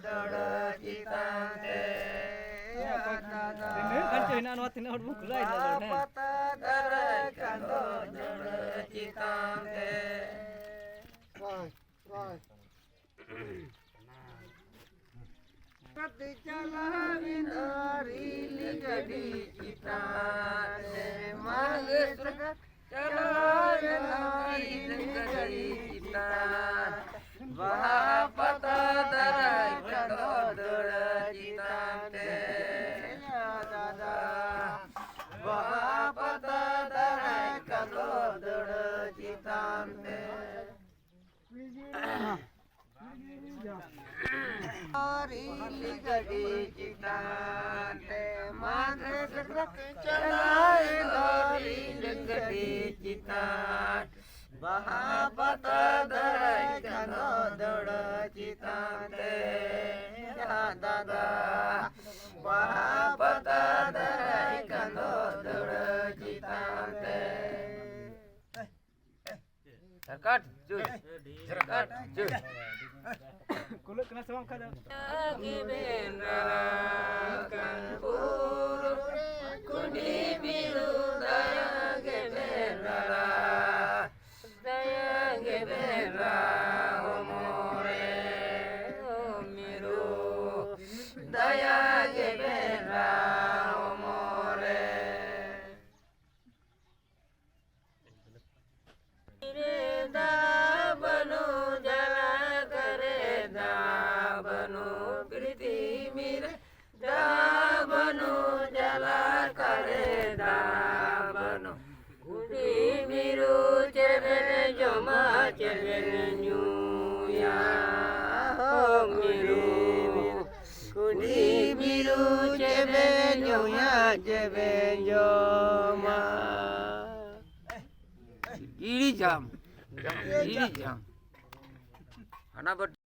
dada citante dada kan cina anu atin anu gulai lah pata dada kando dada citante Kati jalanin dari ligadi citante magesra jalanin dari ligadi citante Bahapata darai kando dada citante dada Bahapata darai kando dada citante Hari ligadi citante magre segera calai dari ligadi citante Bahapata darai kando dada citante dada Bahapata darai kando dada citante Serkat cuy serkat cuy kulit kena semang kada lagi benerakan puru kundi biru daya gebenera daya gebera umure miru daya gebera umure Reda banu jala kareda banu priti mire da banu jala kareda banu kudi miru cebe joma cebe nyuya miru kudi miru cebe nyuya cebe joma Iri jam, anak